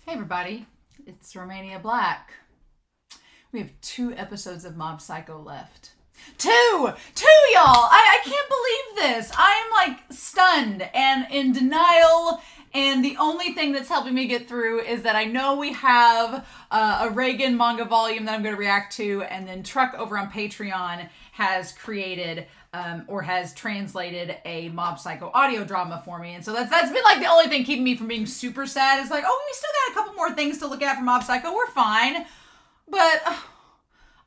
Hey everybody, it's Romania Black. We have 2 episodes of Mob Psycho left. Two, y'all! I can't believe this. I am like stunned and in denial. And the only thing that's helping me get through is that I know we have a Reigen manga volume that I'm going to react to, and then Truck over on Patreon has created or has translated a Mob Psycho audio drama for me. And so that's been like the only thing keeping me from being super sad. Is like, oh, we still got a couple more things to look at for Mob Psycho. We're fine. But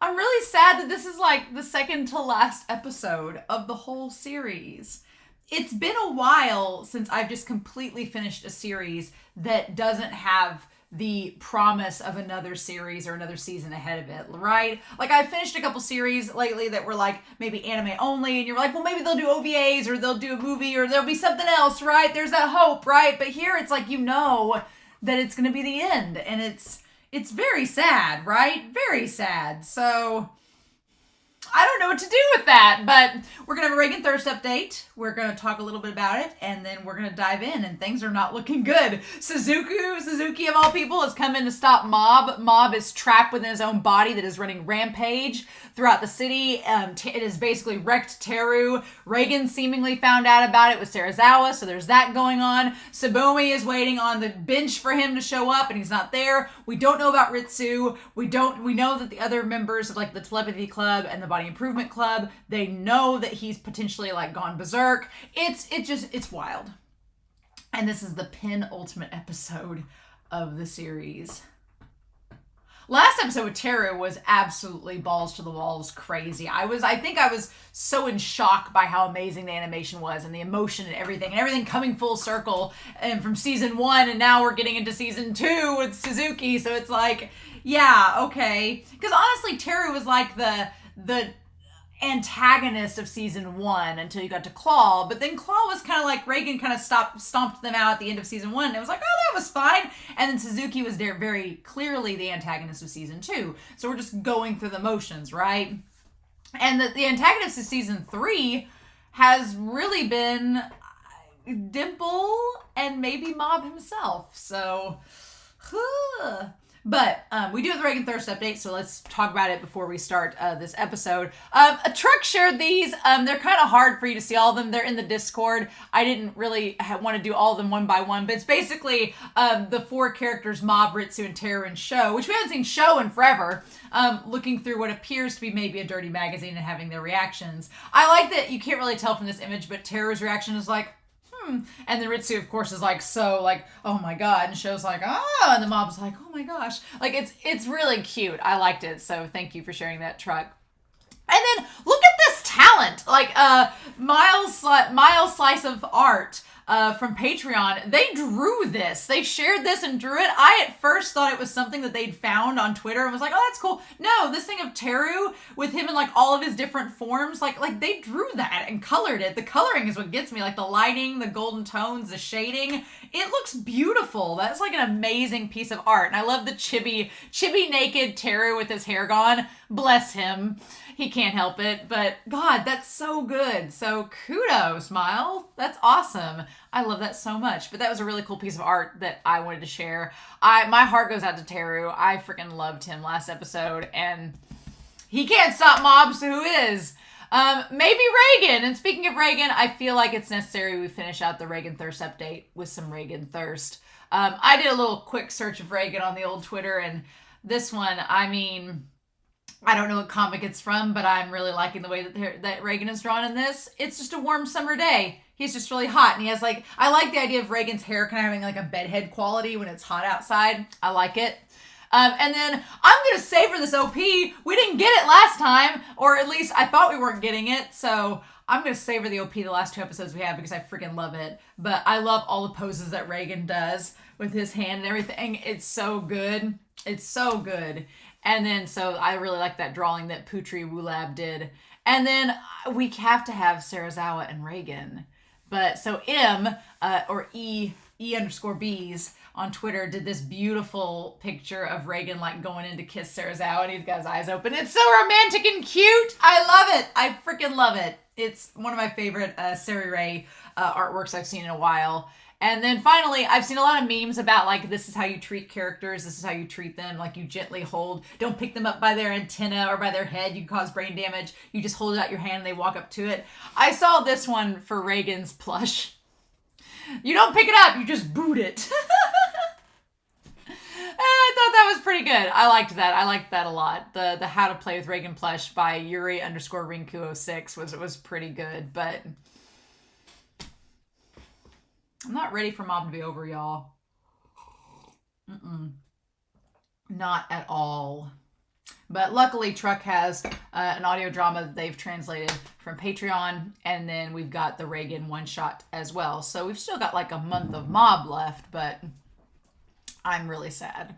I'm really sad that this is like the second to last episode of the whole series. It's been a while since I've just completely finished a series that doesn't have the promise of another series or another season ahead of it, right? Like, I finished a couple series lately that were like maybe anime only, and you're like, well, maybe they'll do OVAs or they'll do a movie or there'll be something else, right? There's that hope, right? But here it's like, you know that it's going to be the end, and it's very sad, right? Very sad. So I don't know what to do with that, but we're going to have a Reigen Thirst update. We're going to talk a little bit about it, and then we're going to dive in, and things are not looking good. Suzuki of all people has come in to stop Mob. Mob is trapped within his own body that is running rampage throughout the city. It has basically wrecked Teru. Reigen seemingly found out about it with Serizawa, so there's that going on. Sabumi is waiting on the bench for him to show up, and he's not there. We don't know about Ritsu. We know that the other members of like the Telepathy Club and the Body Improvement Club, they know that he's potentially like gone berserk. It's wild. And this is the penultimate episode of the series. Last episode with Teru was absolutely balls to the walls crazy. I think I was so in shock by how amazing the animation was and the emotion and everything coming full circle, and from season 1, and now we're getting into season 2 with Suzuki. So it's like, yeah, okay. Because honestly, Teru was like the antagonist of season 1 until you got to Claw, but then Claw was kind of like Reigen kind of stomped them out at the end of season 1, and it was like, oh, that was fine. And then Suzuki was there very clearly the antagonist of season 2, so we're just going through the motions, right? And the antagonist of season 3 has really been Dimple and maybe Mob himself, so But we do have the Reigen Thirst update, so let's talk about it before we start this episode. A Truck shared these. They're kind of hard for you to see all of them. They're in the Discord. I didn't really want to do all of them one by one, but it's basically the 4 characters, Mob, Ritsu, and Teru and Sho, which we haven't seen Sho in forever, looking through what appears to be maybe a dirty magazine and having their reactions. I like that you can't really tell from this image, but Teru's reaction is like, and then Ritsu, of course, is like, so like, oh my god, and Sho's like, oh, and the Mob's like, oh my gosh. Like, it's really cute. I liked it, so thank you for sharing that, Truck. And then look at this talent, like Miles Slice of Art from Patreon. They drew this. They shared this and drew it. I at first thought it was something that they'd found on Twitter and was like, oh, that's cool. No, this thing of Teru with him in like all of his different forms, like they drew that and colored it. The coloring is what gets me, like the lighting, the golden tones, the shading. It looks beautiful. That's like an amazing piece of art. And I love the chibi naked Teru with his hair gone. Bless him. He can't help it, but God, that's so good. So kudos, Miles. That's awesome. I love that so much. But that was a really cool piece of art that I wanted to share. My heart goes out to Teru. I freaking loved him last episode, and he can't stop Mob, so who is? Maybe Reigen. And speaking of Reigen, I feel like it's necessary we finish out the Reigen Thirst update with some Reigen Thirst. I did a little quick search of Reigen on the old Twitter, and this one, I mean, I don't know what comic it's from, but I'm really liking the way that Reigen is drawn in this. It's just a warm summer day. He's just really hot, and he has like, I like the idea of Reigen's hair kind of having like a bedhead quality when it's hot outside. I like it. And then I'm going to savor this OP. We didn't get it last time, or at least I thought we weren't getting it, so I'm going to savor the OP the last 2 episodes we have because I freaking love it. But I love all the poses that Reigen does with his hand and everything. It's so good. It's so good. And then, so I really like that drawing that Putri Wulab did. And then we have to have Serizawa and Reigen. But so or E_Bs on Twitter did this beautiful picture of Reigen like going in to kiss Serizawa, and he's got his eyes open. It's so romantic and cute. I love it. I freaking love it. It's one of my favorite Seri Ray artworks I've seen in a while. And then finally, I've seen a lot of memes about like, this is how you treat characters. This is how you treat them. Like you gently hold, don't pick them up by their antenna or by their head. You cause brain damage. You just hold it out your hand and they walk up to it. I saw this one for Reigen's plush. You don't pick it up, you just boot it. I thought that was pretty good. I liked that. I liked that a lot. The How to Play with Reigen plush by Yuri_Rinku06 was pretty good, but I'm not ready for Mob to be over, y'all. Not at all. But luckily, Truck has an audio drama that they've translated from Patreon, and then we've got the Reigen one-shot as well. So we've still got like a month of Mob left, but I'm really sad.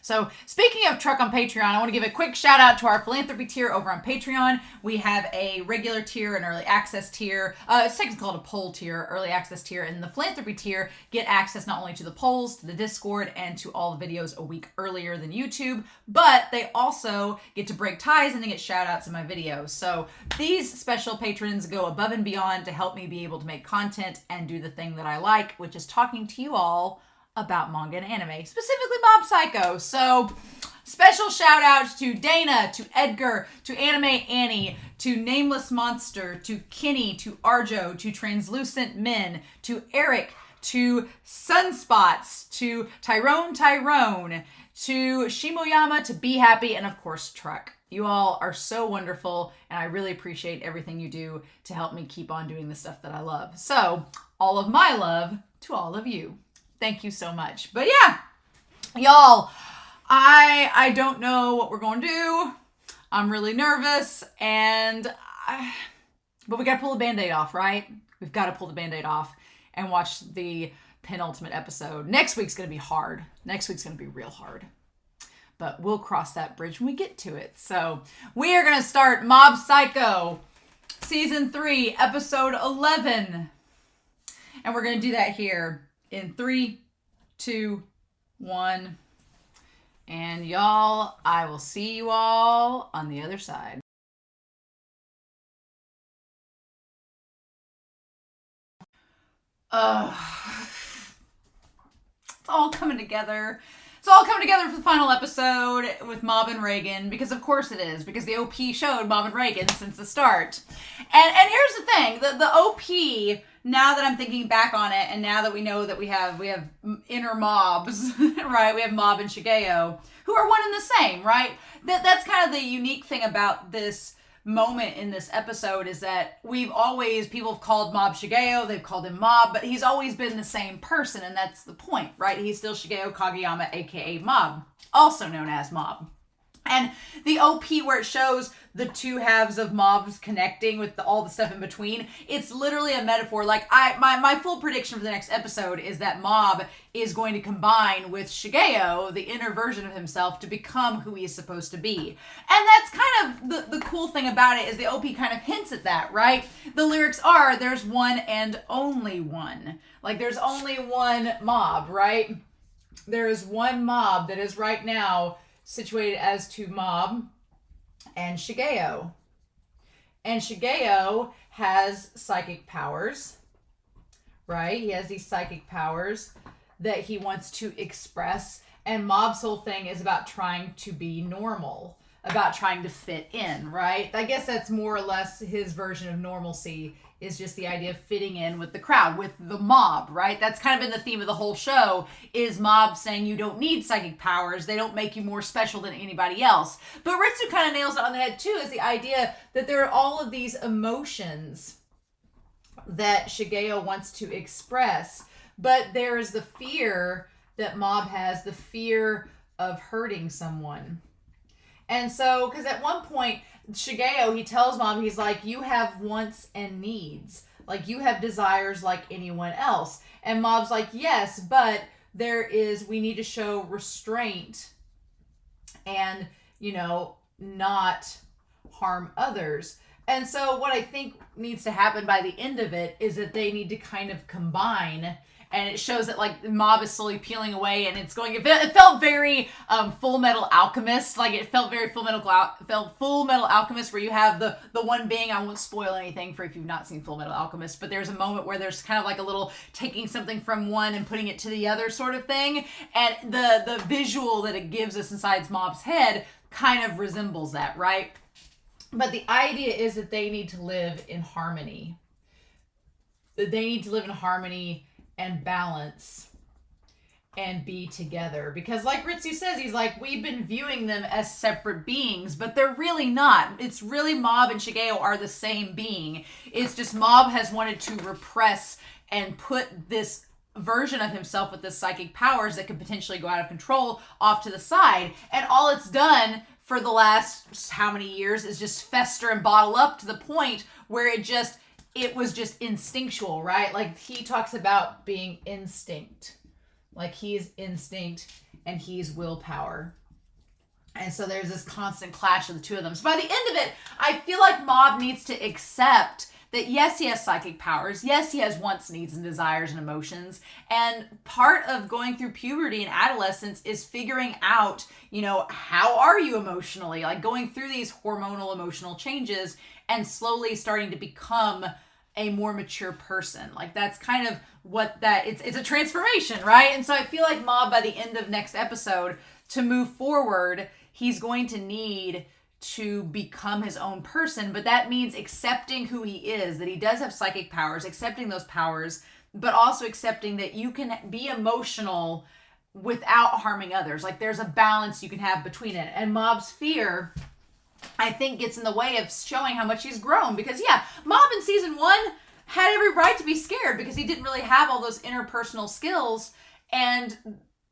So speaking of Truck on Patreon, I want to give a quick shout out to our philanthropy tier over on Patreon. We have a regular tier, an early access tier. It's technically called a poll tier, early access tier, and the philanthropy tier get access not only to the polls, to the Discord, and to all the videos a week earlier than YouTube, but they also get to break ties and they get shout outs in my videos. So these special patrons go above and beyond to help me be able to make content and do the thing that I like, which is talking to you all about manga and anime, specifically Mob Psycho. So special shout outs to Dana, to Edgar, to Anime Annie, to Nameless Monster, to Kenny, to Arjo, to Translucent Men, to Eric, to Sunspots, to Tyrone, to Shimoyama, to Be Happy, and of course Truck. You all are so wonderful, and I really appreciate everything you do to help me keep on doing the stuff that I love. So all of my love to all of you. Thank you so much. But yeah, y'all, I don't know what we're going to do. I'm really nervous, but we got to pull the Band-Aid off, right? We've got to pull the Band-Aid off and watch the penultimate episode. Next week's going to be hard. Next week's going to be real hard. But we'll cross that bridge when we get to it. So we are going to start Mob Psycho Season 3, Episode 11. And we're going to do that here in 3, 2, 1. And y'all, I will see you all on the other side. It's all coming together. It's all coming together for the final episode with Mob and Reigen, because of course it is, because the OP showed Mob and Reigen since the start. And here's the thing, the OP, now that I'm thinking back on it, and now that we know that we have inner mobs, right? We have Mob and Shigeo, who are one and the same, right? That's kind of the unique thing about this moment in this episode, is that people have called Mob Shigeo, they've called him Mob, but he's always been the same person, and that's the point, right? He's still Shigeo Kageyama, aka Mob, also known as Mob. And the OP, where it shows the two halves of Mobs connecting with all the stuff in between, it's literally a metaphor. Like, my full prediction for the next episode is that Mob is going to combine with Shigeo, the inner version of himself, to become who he is supposed to be. And that's kind of the cool thing about it, is the OP kind of hints at that, right? The lyrics are, there's one and only one. Like, there's only one Mob, right? There is one Mob that is right now situated as to Mob and Shigeo. And Shigeo has psychic powers, right? He has these psychic powers that he wants to express. And Mob's whole thing is about trying to be normal, about trying to fit in, right? I guess that's more or less his version of normalcy, is just the idea of fitting in with the crowd, with the mob, right? That's kind of been the theme of the whole show, is Mob saying you don't need psychic powers. They don't make you more special than anybody else. But Ritsu kind of nails it on the head too, is the idea that there are all of these emotions that Shigeo wants to express, but there is the fear that Mob has, the fear of hurting someone. And so, because at one point, Shigeo, he tells Mob, he's like, you have wants and needs. Like, you have desires like anyone else. And Mob's like, yes, but we need to show restraint and, not harm others. And so what I think needs to happen by the end of it is that they need to kind of combine and it shows that like the mob is slowly peeling away, and it's going. It felt very Full Metal Alchemist, like it felt very Full Metal Alchemist, where you have the one being. I won't spoil anything for if you've not seen Full Metal Alchemist, but there's a moment where there's kind of like a little taking something from one and putting it to the other sort of thing, and the visual that it gives us inside Mob's head kind of resembles that, right? But the idea is that they need to live in harmony. That they need to live in harmony and balance and be together. Because like Ritsu says, he's like, we've been viewing them as separate beings, but they're really not. It's really Mob and Shigeo are the same being. It's just Mob has wanted to repress and put this version of himself with the psychic powers that could potentially go out of control off to the side. And all it's done for the last how many years is just fester and bottle up to the point where it was just instinctual, right? Like he talks about being instinct. Like he's instinct and he's willpower. And so there's this constant clash of the two of them. So by the end of it, I feel like Mob needs to accept that yes, he has psychic powers. Yes, he has wants, needs, and desires and emotions. And part of going through puberty and adolescence is figuring out, how are you emotionally? Like going through these hormonal emotional changes and slowly starting to become a more mature person. Like that's kind of what it's a transformation, right? And so I feel like Mob, by the end of next episode, to move forward, he's going to need to become his own person, but that means accepting who he is, that he does have psychic powers, accepting those powers, but also accepting that you can be emotional without harming others. Like there's a balance you can have between it. And Mob's fear, I think, gets in the way of showing how much he's grown, because Mob in season 1 had every right to be scared because he didn't really have all those interpersonal skills and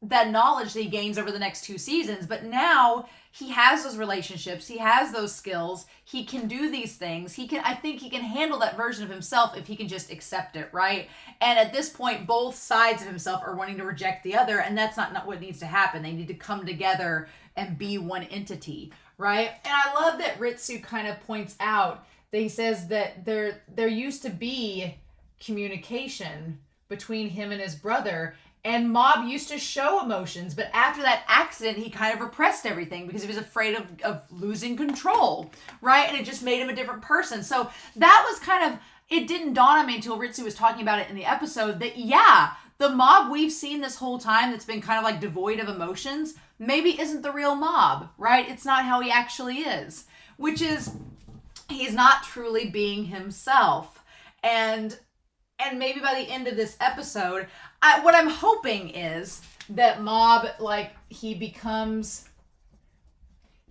that knowledge that he gains over the next 2 seasons. But now he has those relationships, he has those skills, he can do these things. I think he can handle that version of himself if he can just accept it, right? And at this point, both sides of himself are wanting to reject the other, and that's not what needs to happen. They need to come together and be one entity, right? And I love that Ritsu kind of points out that he says that there used to be communication between him and his brother, and Mob used to show emotions, but after that accident, he kind of repressed everything because he was afraid of losing control, right? And it just made him a different person. So that was kind of, it didn't dawn on me until Ritsu was talking about it in the episode that, the Mob we've seen this whole time that's been kind of like devoid of emotions maybe isn't the real Mob, right? It's not how he actually is, which is he's not truly being himself. And maybe by the end of this episode, what I'm hoping is that Mob, like, he becomes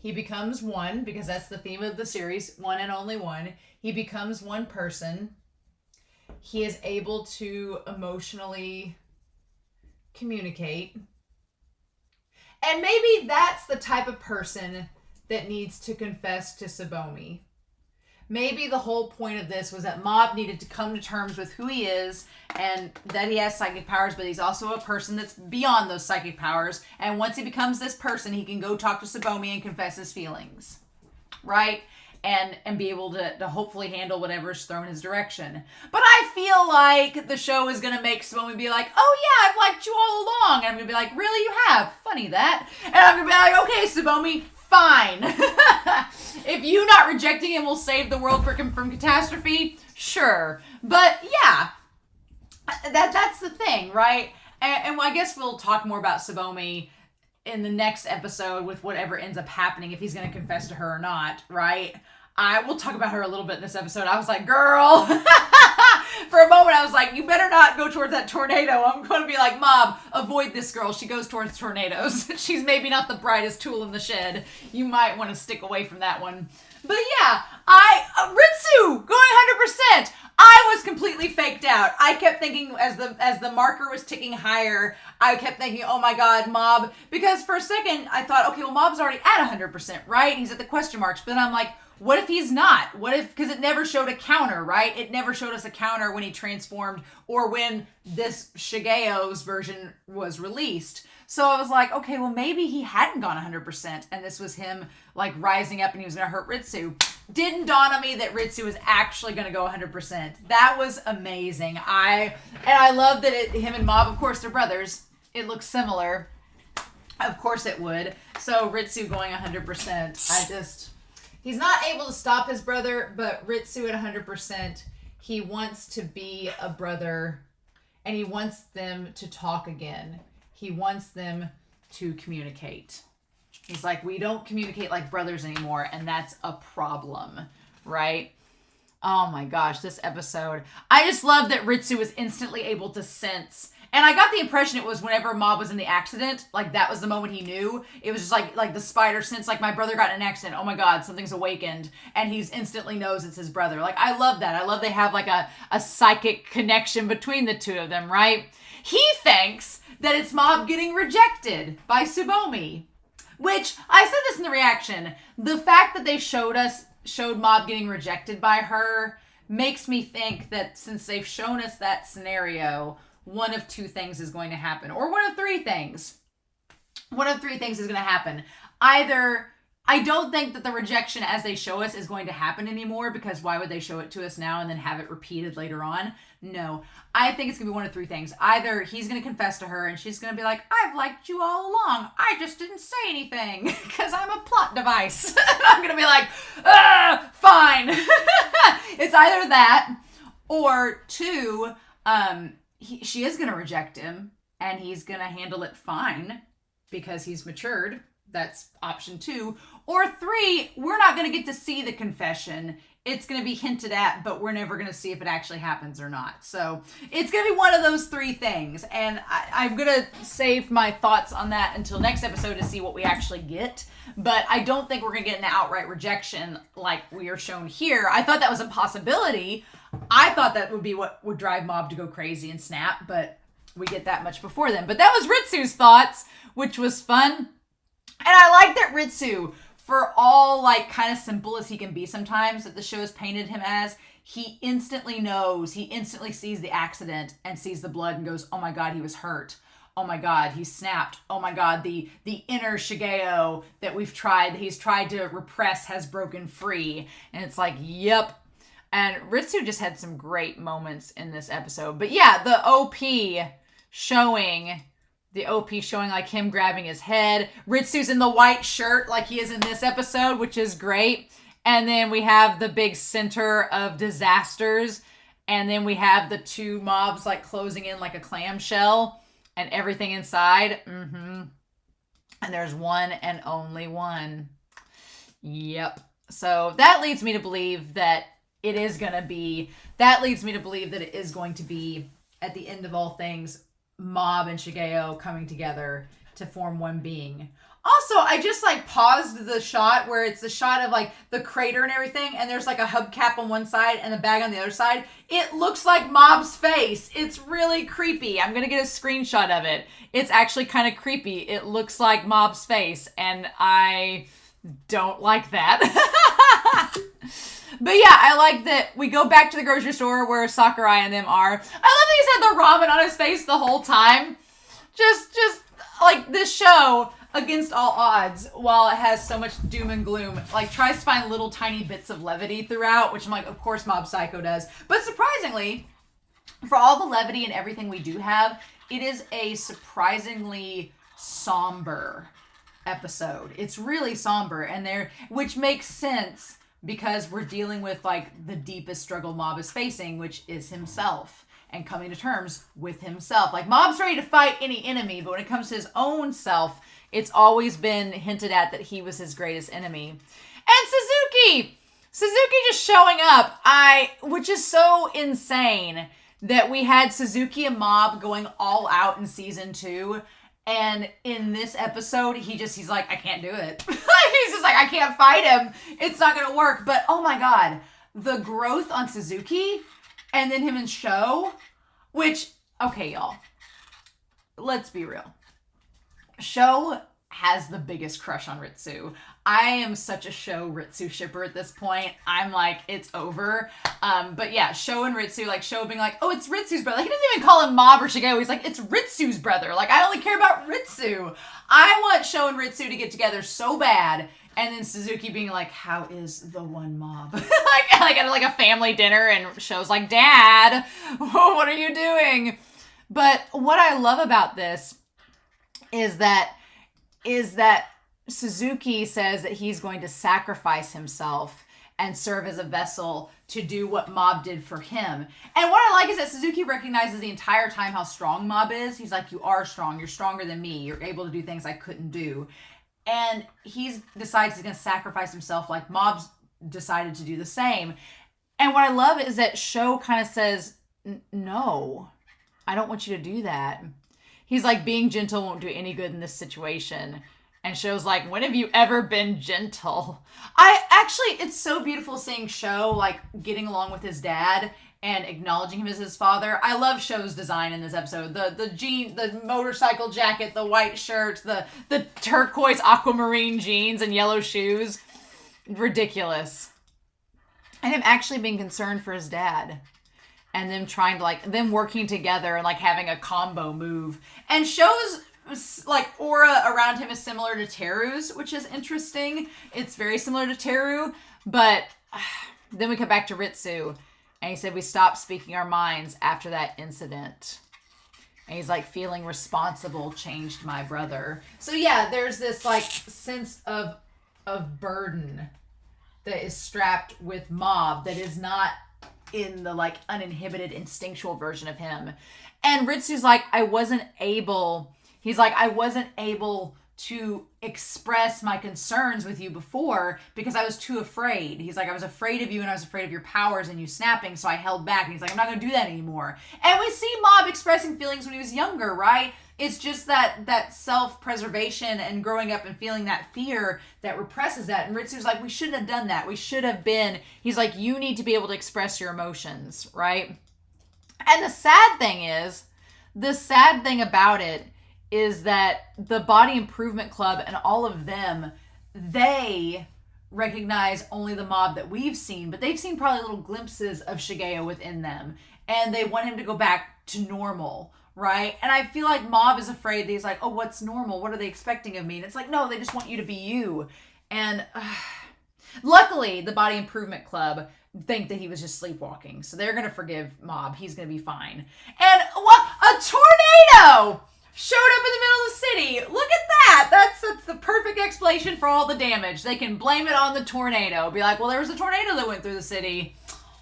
one, because that's the theme of the series, one and only one. He becomes one person. He is able to emotionally communicate. And maybe that's the type of person that needs to confess to Tsubomi. Maybe the whole point of this was that Mob needed to come to terms with who he is and that he has psychic powers, but he's also a person that's beyond those psychic powers. And once he becomes this person, he can go talk to Tsubomi and confess his feelings, right? And be able to hopefully handle whatever's thrown his direction. But I feel like the show is going to make Tsubomi be like, oh yeah, I've liked you all along. And I'm going to be like, really, you have? Funny that. And I'm going to be like, okay, Tsubomi, fine. If you not rejecting him will save the world from catastrophe, sure. But yeah, that's the thing, right? And I guess we'll talk more about Tsubomi in the next episode with whatever ends up happening, if he's going to confess to her or not, right? I will talk about her a little bit in this episode. I was like, girl, for a moment I was like, you better not go towards that tornado. I'm going to be like, Mob, avoid this girl. She goes towards tornadoes. She's maybe not the brightest tool in the shed. You might want to stick away from that one. But yeah, Ritsu, going 100%. I was completely faked out. I kept thinking as the marker was ticking higher, I kept thinking, oh my God, Mob. Because for a second, I thought, okay, well, Mob's already at 100%, right? He's at the question marks. But then I'm like, what if he's not? What if, because it never showed a counter, right? It never showed us a counter when he transformed or when this Shigeo's version was released. So I was like, okay, well, maybe he hadn't gone 100% and this was him like rising up and he was going to hurt Ritsu. didn't dawn on me that Ritsu was actually going to go 100%. That was amazing. I love that him and Mob, of course, they're brothers. It looks similar. Of course it would. So Ritsu going 100%. He's not able to stop his brother, but Ritsu at 100%, he wants to be a brother, and he wants them to talk again. He wants them to communicate. He's like, we don't communicate like brothers anymore, and that's a problem, right? Oh my gosh, this episode. I just love that Ritsu was instantly able to sense. And I got the impression it was whenever Mob was in the accident, like that was the moment he knew. It was just like the spider sense, like my brother got in an accident. Oh my God, something's awakened. And he instantly knows it's his brother. Like, I love that. I love they have like a psychic connection between the two of them, right? He thinks that it's Mob getting rejected by Tsubomi. Which, I said this in the reaction, the fact that they showed Mob getting rejected by her makes me think that since they've shown us that scenario, one of two things is going to happen. Or one of three things. One of three things is going to happen. Either, I don't think that the rejection as they show us is going to happen anymore, because why would they show it to us now and then have it repeated later on? No. I think it's going to be one of three things. Either he's going to confess to her and she's going to be like, I've liked you all along. I just didn't say anything because I'm a plot device. I'm going to be like, fine. It's either that, or two, she is going to reject him and he's going to handle it fine because he's matured. That's option two. Or three, we're not going to get to see the confession. It's going to be hinted at, but we're never going to see if it actually happens or not. So it's going to be one of those three things. And I'm going to save my thoughts on that until next episode to see what we actually get. But I don't think we're going to get an outright rejection like we are shown here. I thought that was a possibility. I thought that would be what would drive Mob to go crazy and snap, but we get that much before then. But that was Ritsu's thoughts, which was fun. And I like that Ritsu, for all like kind of simple as he can be sometimes that the show has painted him as, he instantly knows, he instantly sees the accident and sees the blood and goes, oh my God, he was hurt. Oh my God, he snapped. Oh my God, the inner Shigeo that he's tried to repress has broken free. And it's like, yep. And Ritsu just had some great moments in this episode. But yeah, the OP showing like him grabbing his head. Ritsu's in the white shirt like he is in this episode, which is great. And then we have the big center of disasters. And then we have the two mobs like closing in like a clamshell and everything inside. And there's one and only one. Yep. So that leads me to believe that it is going to be, at the end of all things, Mob and Shigeo coming together to form one being. Also, I just like paused the shot where it's the shot of like the crater and everything, and there's like a hubcap on one side and a bag on the other side. It looks like Mob's face. It's really creepy. I'm gonna get a screenshot of it. It's actually kind of creepy. It looks like Mob's face, and I don't like that. But yeah, I like that we go back to the grocery store where Sakurai and them are. I love that he's had the ramen on his face the whole time. Just like this show, against all odds, while it has so much doom and gloom, like tries to find little tiny bits of levity throughout, which I'm like, of course Mob Psycho does. But surprisingly, for all the levity and everything we do have, it is a surprisingly somber episode. It's really somber, which makes sense because we're dealing with like the deepest struggle Mob is facing, which is himself and coming to terms with himself. Like Mob's ready to fight any enemy, but when it comes to his own self, it's always been hinted at that he was his greatest enemy. And Suzuki just showing up, which is so insane that we had Suzuki and Mob going all out in season 2. And in this episode, he's like, I can't do it. He's just like, I can't fight him. It's not going to work. But oh my God, the growth on Suzuki and then him and Sho, which, okay, y'all, let's be real. Sho has the biggest crush on Ritsu. I am such a Sho Ritsu shipper at this point. I'm like, it's over. But yeah, Sho and Ritsu, like Sho being like, oh, it's Ritsu's brother. He doesn't even call him Mob or Shigeo. He's like, it's Ritsu's brother. Like, I only care about Ritsu. I want Sho and Ritsu to get together so bad. And then Suzuki being like, how is the one mob? like at like a family dinner, and Sho's like, Dad, what are you doing? But what I love about this is that Suzuki says that he's going to sacrifice himself and serve as a vessel to do what Mob did for him. And what I like is that Suzuki recognizes the entire time how strong Mob is. He's like, you are strong. You're stronger than me. You're able to do things I couldn't do. And he decides he's going to sacrifice himself like Mob's decided to do the same. And what I love is that Sho kind of says, no, I don't want you to do that. He's like, being gentle won't do any good in this situation. And Sho's like, when have you ever been gentle? It's so beautiful seeing Sho like getting along with his dad and acknowledging him as his father. I love Sho's design in this episode. The motorcycle jacket, the white shirt, the turquoise aquamarine jeans and yellow shoes. Ridiculous. And him actually being concerned for his dad. And them trying to them working together and like having a combo move. And Sho's like aura around him is similar to Teru's, which is interesting. It's very similar to Teru. But then we come back to Ritsu. And he said, we stopped speaking our minds after that incident. And he's like, feeling responsible changed my brother. So yeah, there's this like sense of burden that is strapped with Mob that is not in the like uninhibited instinctual version of him. And Ritsu's like, I wasn't able to express my concerns with you before because I was too afraid. He's like, I was afraid of you and I was afraid of your powers and you snapping, so I held back. And he's like, I'm not going to do that anymore. And we see Mob expressing feelings when he was younger, right? It's just that self-preservation and growing up and feeling that fear that represses that. And Ritsu's like, we shouldn't have done that. We should have been. He's like, you need to be able to express your emotions, right? And the sad thing about it is that the Body Improvement Club and all of them, they recognize only the Mob that we've seen, but they've seen probably little glimpses of Shigeo within them. And they want him to go back to normal, right? And I feel like Mob is afraid that he's like, oh, what's normal? What are they expecting of me? And it's like, no, they just want you to be you. And luckily, the Body Improvement Club think that he was just sleepwalking. So they're going to forgive Mob. He's going to be fine. And a tornado showed up in the middle of the city. Look at that. That's the perfect explanation for all the damage. They can blame it on the tornado. Be like, well, there was a tornado that went through the city.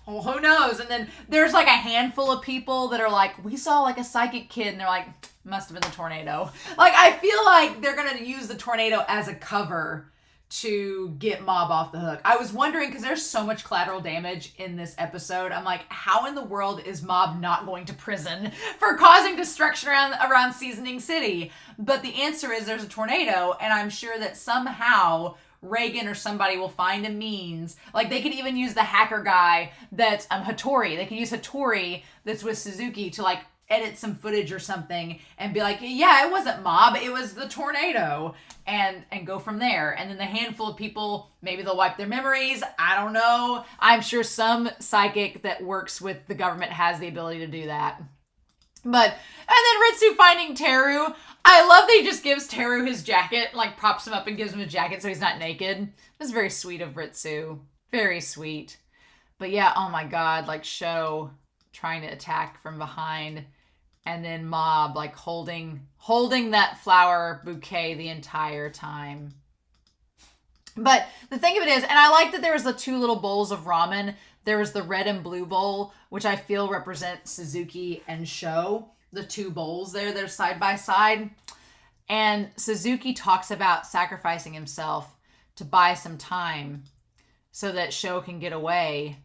Oh, who knows? And then there's like a handful of people that are like, we saw like a psychic kid, and they're like, must have been the tornado. Like, I feel like they're going to use the tornado as a cover to get Mob off the hook. I was wondering, because there's so much collateral damage in this episode, I'm like, how in the world is Mob not going to prison for causing destruction around Seasoning City? But the answer is there's a tornado, and I'm sure that somehow Reigen or somebody will find a means. Like, they could even use the hacker guy that's Hattori. They could use Hattori that's with Suzuki to like edit some footage or something and be like, yeah, it wasn't Mob, it was the tornado, and go from there. And then the handful of people, maybe they'll wipe their memories. I don't know. I'm sure some psychic that works with the government has the ability to do that. And then Ritsu finding Teru. I love that he just gives Teru his jacket, like props him up and gives him a jacket so he's not naked. That's very sweet of Ritsu. Very sweet. But yeah, oh my god, like Sho trying to attack from behind, and then Mob like holding that flower bouquet the entire time. But the thing of it is, and I like that there was the two little bowls of ramen. There was the red and blue bowl, which I feel represent Suzuki and Sho. The two bowls there, they're side by side. And Suzuki talks about sacrificing himself to buy some time so that Sho can get away.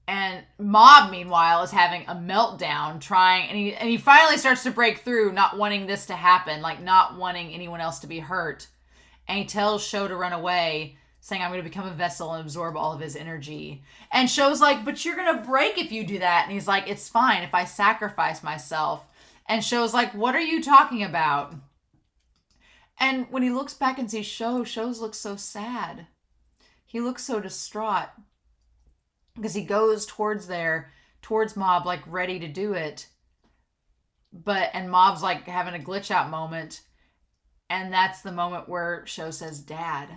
And Mob, meanwhile, is having a meltdown, and he finally starts to break through, not wanting this to happen, like not wanting anyone else to be hurt. And he tells Sho to run away, saying, I'm going to become a vessel and absorb all of his energy. And Sho's like, but you're going to break if you do that. And he's like, it's fine if I sacrifice myself. And Sho's like, what are you talking about? And when he looks back and sees Sho's looks so sad. He looks so distraught. Because he goes towards Mob, like ready to do it. And Mob's like having a glitch out moment. And that's the moment where Sho says, Dad.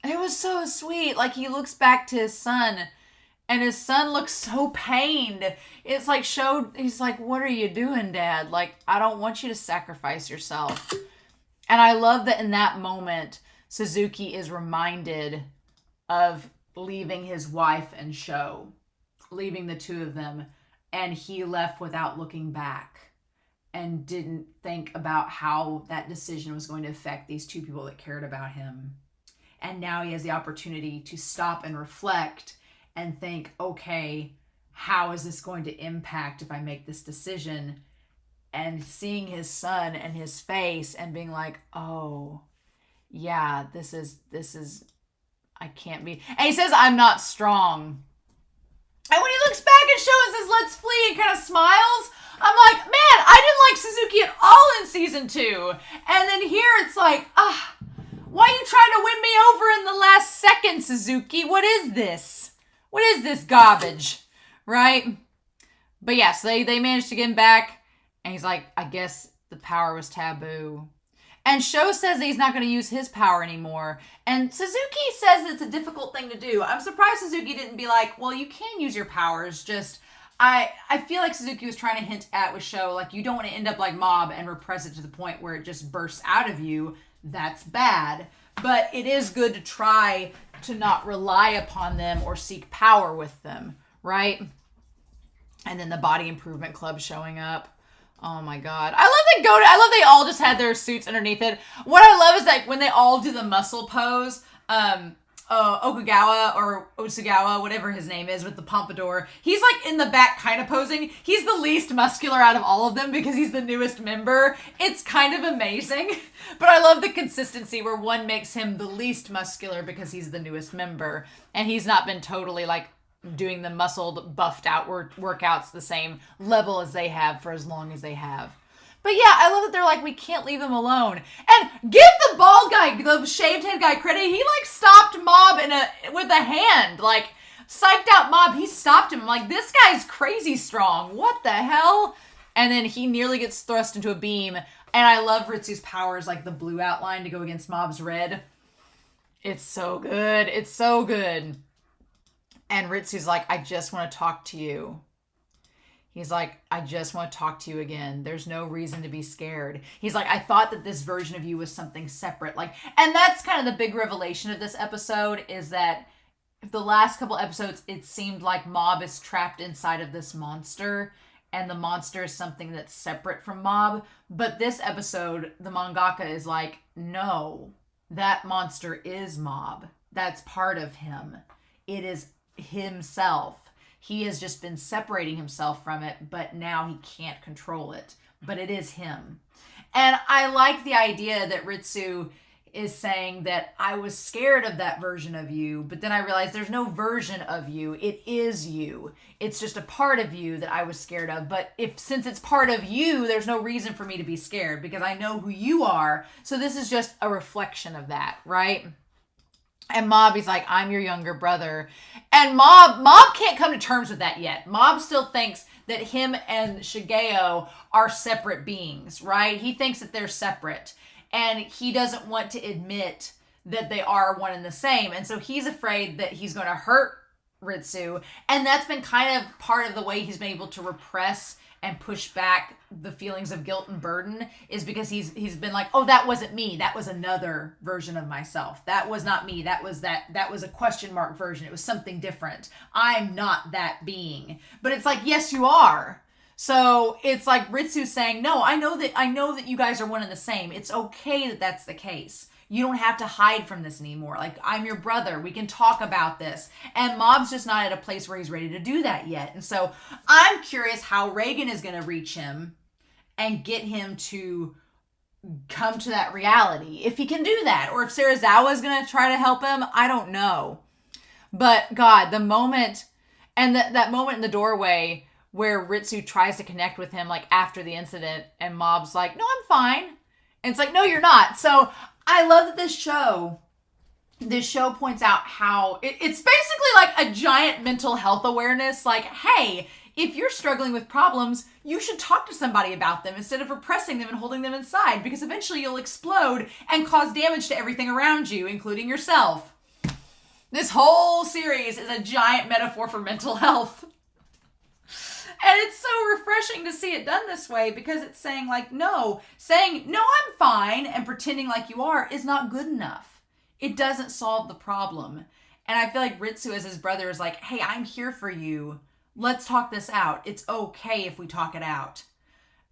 It was so sweet. Like, he looks back to his son, and his son looks so pained. It's like he's like, what are you doing, Dad? Like, I don't want you to sacrifice yourself. And I love that in that moment, Suzuki is reminded of leaving his wife and Sho, leaving the two of them, and he left without looking back and didn't think about how that decision was going to affect these two people that cared about him. And now he has the opportunity to stop and reflect and think, okay, how is this going to impact if I make this decision? And seeing his son and his face and being like, oh, yeah, this is, I can't be. And he says, I'm not strong. And when he looks back at Sho and says, let's flee, and kind of smiles, I'm like, man, I didn't like Suzuki at all in season 2. And then here it's like, why are you trying to win me over in the last second, Suzuki? What is this? What is this garbage? Right? But yeah, so they managed to get him back. And he's like, I guess the power was taboo. And Sho says that he's not going to use his power anymore. And Suzuki says it's a difficult thing to do. I'm surprised Suzuki didn't be like, well, you can use your powers. Just, I feel like Suzuki was trying to hint at with Sho, like, you don't want to end up like Mob and repress it to the point where it just bursts out of you. That's bad. But it is good to try to not rely upon them or seek power with them, right? And then the Body Improvement Club showing up. Oh my God. I love they all just had their suits underneath it. What I love is that when they all do the muscle pose, Okagawa or Osugawa, whatever his name is, with the pompadour, he's like in the back kind of posing. He's the least muscular out of all of them because he's the newest member. It's kind of amazing. But I love the consistency where one makes him the least muscular because he's the newest member. And he's not been totally like doing the muscled, buffed out workouts the same level as they have for as long as they have. But yeah, I love that they're like, we can't leave him alone. And give the bald guy, the shaved head guy credit. He like stopped Mob with a hand. Like, psyched out Mob. He stopped him. I'm like, this guy's crazy strong. What the hell? And then he nearly gets thrust into a beam. And I love Ritsu's powers, like the blue outline to go against Mob's red. It's so good. It's so good. And Ritsu's like, I just want to talk to you. He's like, I just want to talk to you again. There's no reason to be scared. He's like, I thought that this version of you was something separate. Like, and that's kind of the big revelation of this episode, is that the last couple episodes, it seemed like Mob is trapped inside of this monster, and the monster is something that's separate from Mob. But this episode, the mangaka is like, no, that monster is Mob. That's part of him. It is himself. He has just been separating himself from it, but now he can't control it. But it is him. And I like the idea that Ritsu is saying that I was scared of that version of you, but then I realized there's no version of you. It is you. It's just a part of you that I was scared of. But since it's part of you, there's no reason for me to be scared because I know who you are. So this is just a reflection of that, right? And Mob, he's like, I'm your younger brother. And Mob can't come to terms with that yet. Mob still thinks that him and Shigeo are separate beings, right? He thinks that they're separate. And he doesn't want to admit that they are one and the same. And so he's afraid that he's going to hurt Ritsu. And that's been kind of part of the way he's been able to repress and push back the feelings of guilt and burden, is because he's been like, oh, that wasn't me. That was another version of myself. That was not me. That was a question mark version. It was something different. I'm not that being. But it's like, yes, you are. So it's like Ritsu saying, no, I know that you guys are one and the same. It's okay that that's the case. You don't have to hide from this anymore. Like, I'm your brother. We can talk about this. And Mob's just not at a place where he's ready to do that yet. And so I'm curious how Reigen is going to reach him and get him to come to that reality. If he can do that. Or if Serizawa is going to try to help him. I don't know. But God, the moment, and that moment in the doorway where Ritsu tries to connect with him, like after the incident, and Mob's like, no, I'm fine. And it's like, no, you're not. So I love that this show points out how it's basically like a giant mental health awareness. Like, hey, if you're struggling with problems, you should talk to somebody about them instead of repressing them and holding them inside, because eventually you'll explode and cause damage to everything around you, including yourself. This whole series is a giant metaphor for mental health. And it's so refreshing to see it done this way, because it's saying like, no, I'm fine and pretending like you are is not good enough. It doesn't solve the problem. And I feel like Ritsu as his brother is like, hey, I'm here for you. Let's talk this out. It's okay if we talk it out.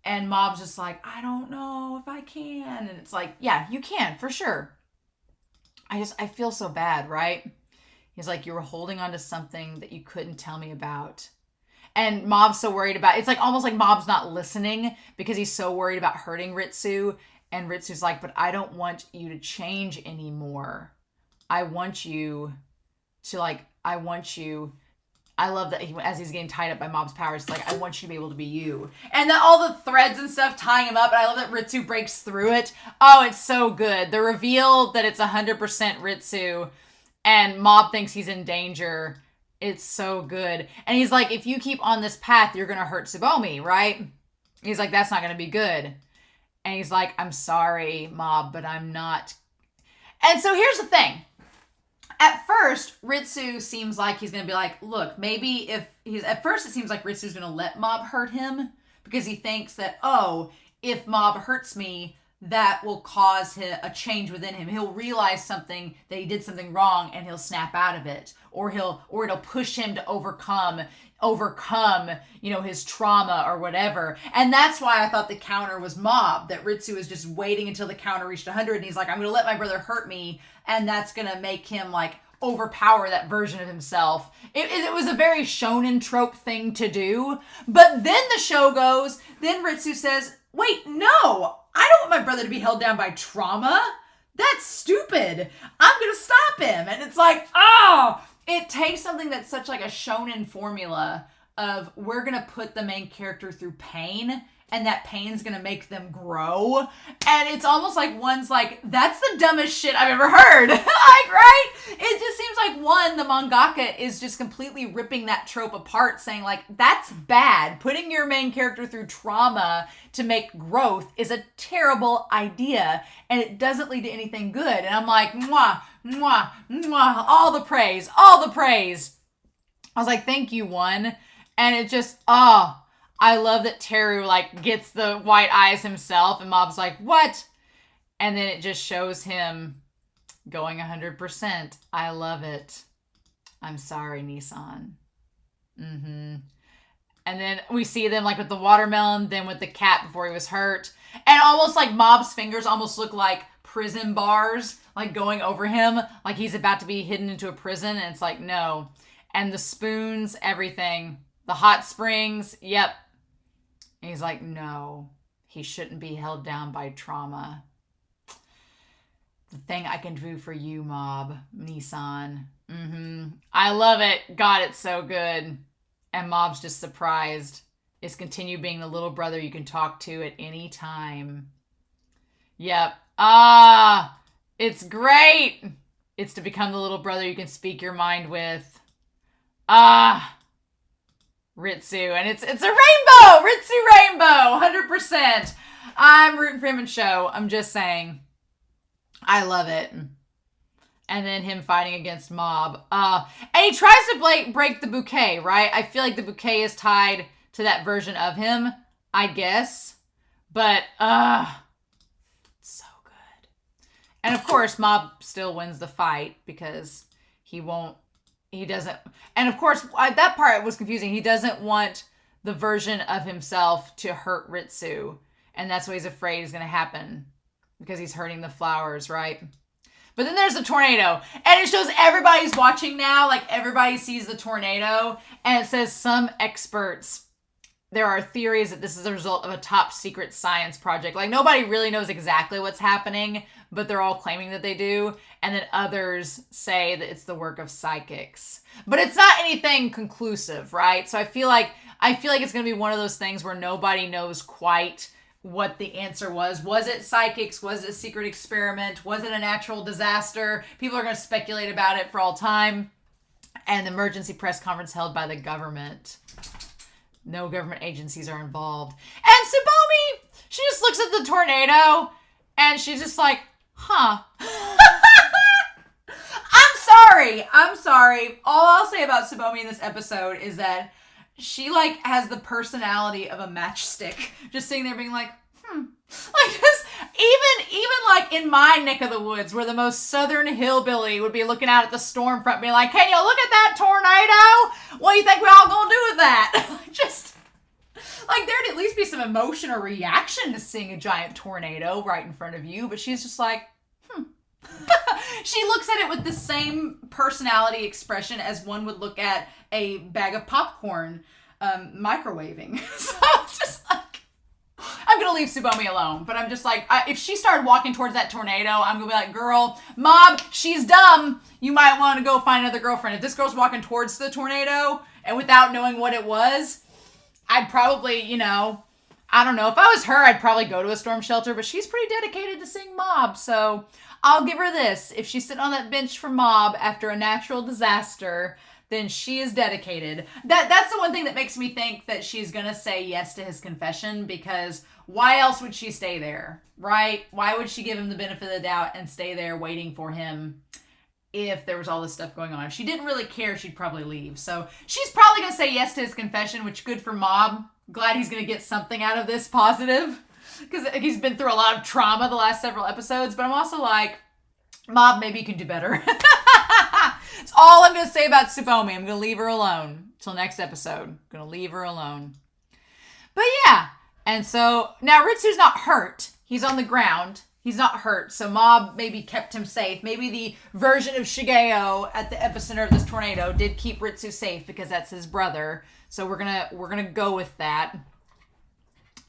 And Mob's just like, I don't know if I can. And it's like, yeah, you can, for sure. I feel so bad, right? He's like, you were holding on to something that you couldn't tell me about. And Mob's so worried about, it's like almost like Mob's not listening because he's so worried about hurting Ritsu. And Ritsu's like, but I don't want you to change anymore. I want you to I love that as he's getting tied up by Mob's powers, it's like, I want you to be able to be you. And then all the threads and stuff tying him up, and I love that Ritsu breaks through it. Oh, it's so good. The reveal that it's 100% Ritsu and Mob thinks he's in danger. It's so good. And he's like, if you keep on this path, you're going to hurt Tsubomi, right? He's like, that's not going to be good. And he's like, I'm sorry, Mob, but I'm not. And so here's the thing. At first, Ritsu seems like he's going to be like, look, maybe at first it seems like Ritsu's going to let Mob hurt him because he thinks that, oh, if Mob hurts me, that will cause a change within him. He'll realize something, that he did something wrong, and he'll snap out of it. Or it'll push him to overcome, his trauma or whatever. And that's why I thought the counter was Mob, that Ritsu was just waiting until the counter reached 100, and he's like, I'm going to let my brother hurt me, and that's going to make him, like, overpower that version of himself. It was a very shonen trope thing to do. But then the show goes, then Ritsu says, wait, no, I don't want my brother to be held down by trauma. That's stupid. I'm going to stop him. And it's like, it takes something that's such like a shonen formula of we're going to put the main character through pain, and that pain's going to make them grow. And it's almost like one's like, that's the dumbest shit I've ever heard. Like, right? It just seems like the mangaka is just completely ripping that trope apart, saying like, that's bad. Putting your main character through trauma to make growth is a terrible idea, and it doesn't lead to anything good. And I'm like, mwah, mwah, mwah, all the praise. I was like, thank you, One. And it just, I love that Teru, like, gets the white eyes himself, and Mob's like, what? And then it just shows him going 100%. I love it. I'm sorry, Nissan. And then we see them, like, with the watermelon, then with the cat before he was hurt. And almost like Mob's fingers almost look like prison bars, like, going over him, like he's about to be hidden into a prison, and it's like, no. And the spoons, everything. The hot springs, yep. And he's like, no, he shouldn't be held down by trauma. The thing I can do for you, Mob, Nissan. I love it. God, it's so good. And Mob's just surprised. It's continue being the little brother you can talk to at any time. Yep. It's great. It's to become the little brother you can speak your mind with. Ritsu, and it's a rainbow! Ritsu rainbow! 100%. I'm rooting for him in show. I'm just saying. I love it. And then him fighting against Mob. And he tries to break the bouquet, right? I feel like the bouquet is tied to that version of him, I guess. But, so good. And of course, Mob still wins the fight because he doesn't, and of course, that part was confusing. He doesn't want the version of himself to hurt Ritsu. And that's what he's afraid is going to happen because he's hurting the flowers, right? But then there's the tornado, and it shows everybody's watching now. Like, everybody sees the tornado, and it says some experts, there are theories that this is a result of a top secret science project. Like, nobody really knows exactly what's happening, but they're all claiming that they do. And then others say that it's the work of psychics. But it's not anything conclusive, right? So I feel like it's going to be one of those things where nobody knows quite what the answer was. Was it psychics? Was it a secret experiment? Was it a natural disaster? People are going to speculate about it for all time. And the emergency press conference held by the government. No government agencies are involved. And Tsubomi, she just looks at the tornado and she's just like, huh. I'm sorry. All I'll say about Tsubomi in this episode is that she like has the personality of a matchstick. Just sitting there being like, Like just even like in my neck of the woods where the most southern hillbilly would be looking out at the storm front being like, hey, you look at that tornado? What do you think we all gonna do with that? Just like there'd at least be some emotion or reaction to seeing a giant tornado right in front of you, but she's just like, She looks at it with the same personality expression as one would look at a bag of popcorn microwaving. So it's just like, I'm going to leave Tsubomi alone. But I'm just like, if she started walking towards that tornado, I'm going to be like, girl, mob, she's dumb. You might want to go find another girlfriend. If this girl's walking towards the tornado and without knowing what it was, I'd probably, I don't know. If I was her, I'd probably go to a storm shelter. But she's pretty dedicated to seeing mob. So I'll give her this. If she's sitting on that bench for mob after a natural disaster, then she is dedicated. That's the one thing that makes me think that she's going to say yes to his confession, because why else would she stay there, right? Why would she give him the benefit of the doubt and stay there waiting for him if there was all this stuff going on? If she didn't really care, she'd probably leave. So she's probably going to say yes to his confession, which good for mob. Glad he's going to get something out of this positive, because he's been through a lot of trauma the last several episodes. But I'm also like, mob, maybe you can do better. That's all I'm going to say about Tsubomi. I'm going to leave her alone till next episode. I'm going to leave her alone. But yeah. And so now Ritsu's not hurt. He's on the ground. He's not hurt. So mob maybe kept him safe. Maybe the version of Shigeo at the epicenter of this tornado did keep Ritsu safe because that's his brother. So we're going to go with that.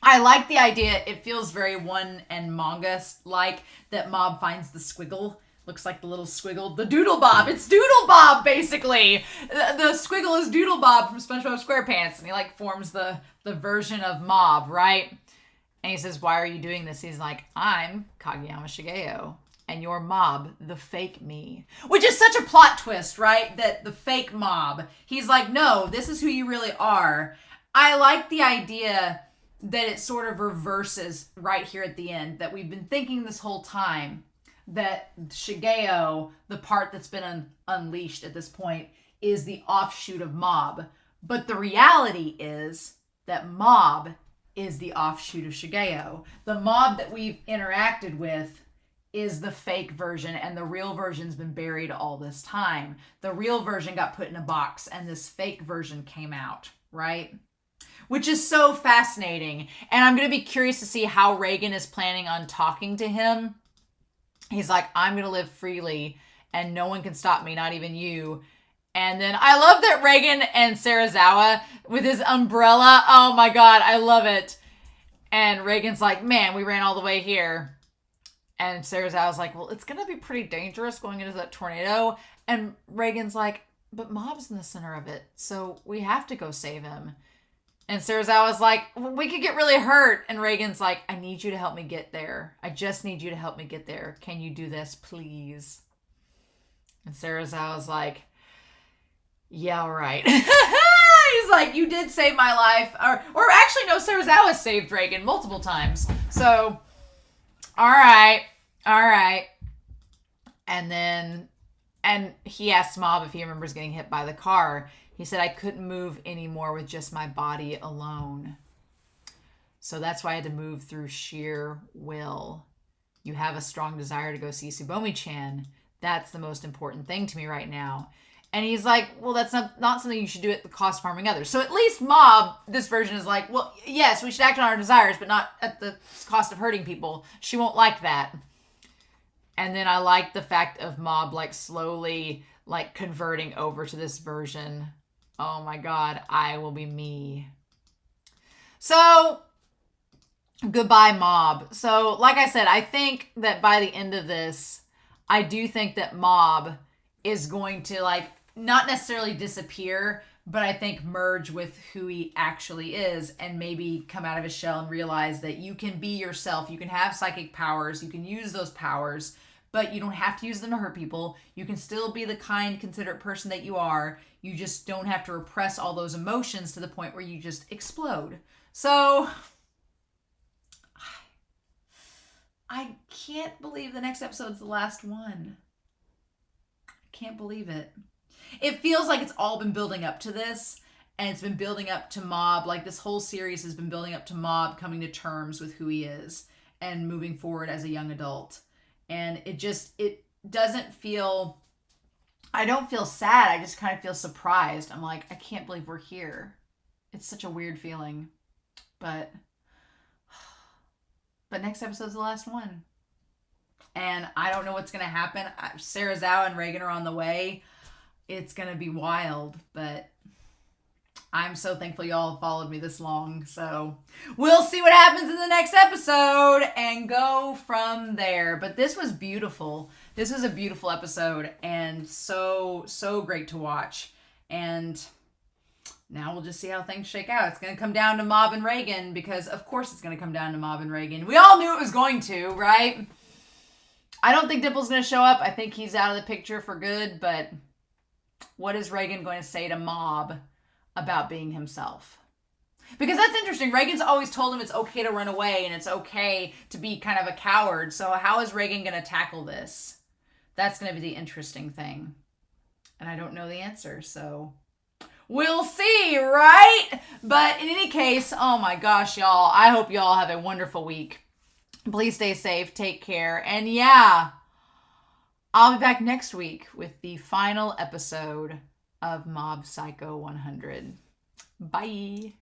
I like the idea. It feels very one and manga-like that mob finds the squiggle. Looks like the little squiggle. The Doodle Bob. It's Doodle Bob, basically. The squiggle is Doodle Bob from SpongeBob SquarePants. And he, forms the version of mob, right? And he says, why are you doing this? He's like, I'm Kageyama Shigeo. And you're mob, the fake me. Which is such a plot twist, right? That the fake mob. He's like, no, this is who you really are. I like the idea that it sort of reverses right here at the end. That we've been thinking this whole time that Shigeo, the part that's been unleashed at this point, is the offshoot of mob. But the reality is that mob is the offshoot of Shigeo. The mob that we've interacted with is the fake version, and the real version's been buried all this time. The real version got put in a box, and this fake version came out, right? Which is so fascinating. And I'm going to be curious to see how Reigen is planning on talking to him. He's like, I'm going to live freely and no one can stop me, not even you. And then I love that Reigen and Serizawa with his umbrella. Oh my God, I love it. And Reigen's like, man, we ran all the way here. And Serizawa's like, well, it's going to be pretty dangerous going into that tornado. And Reigen's like, but Mob's in the center of it, so we have to go save him. And Serizawa's like, we could get really hurt. And Reigen's like, I need you to help me get there. I just need you to help me get there. Can you do this, please? And Serizawa's like, yeah, all right. He's like, you did save my life. Or actually, no, Serizawa saved Reigen multiple times. So, all right. And he asked Mob if he remembers getting hit by the car. He said, I couldn't move anymore with just my body alone. So that's why I had to move through sheer will. You have a strong desire to go see Tsubomi-chan. That's the most important thing to me right now. And he's like, well, that's not something you should do at the cost of harming others. So at least Mob, this version is like, well, yes, we should act on our desires, but not at the cost of hurting people. She won't like that. And then I like the fact of Mob slowly converting over to this version. Oh my God, I will be me. So, goodbye, Mob. So, like I said, I think that by the end of this, I do think that Mob is going to, not necessarily disappear, but I think merge with who he actually is and maybe come out of his shell and realize that you can be yourself. You can have psychic powers. You can use those powers, but you don't have to use them to hurt people. You can still be the kind, considerate person that you are. You just don't have to repress all those emotions to the point where you just explode. So I can't believe the next episode's the last one. I can't believe it. It feels like it's all been building up to this, and it's been building up to Mob. Like, this whole series has been building up to Mob coming to terms with who he is and moving forward as a young adult. And it doesn't feel, I don't feel sad. I just kind of feel surprised. I'm like, I can't believe we're here. It's such a weird feeling. But next episode's the last one. And I don't know what's going to happen. Sarah Zhao and Reigen are on the way. It's going to be wild, but I'm so thankful y'all have followed me this long. So we'll see what happens in the next episode and go from there. But this was beautiful. This was a beautiful episode and so great to watch. And now we'll just see how things shake out. It's going to come down to Mob and Reigen because, of course, it's going to come down to Mob and Reigen. We all knew it was going to, right? I don't think Dimple's going to show up. I think he's out of the picture for good. But what is Reigen going to say to Mob about being himself? Because that's interesting. Reigen's always told him it's okay to run away and it's okay to be kind of a coward. So how is Reigen going to tackle this? That's going to be the interesting thing. And I don't know the answer, so we'll see, right? But in any case, oh my gosh, y'all. I hope y'all have a wonderful week. Please stay safe, take care, and yeah, I'll be back next week with the final episode of Mob Psycho 100. Bye.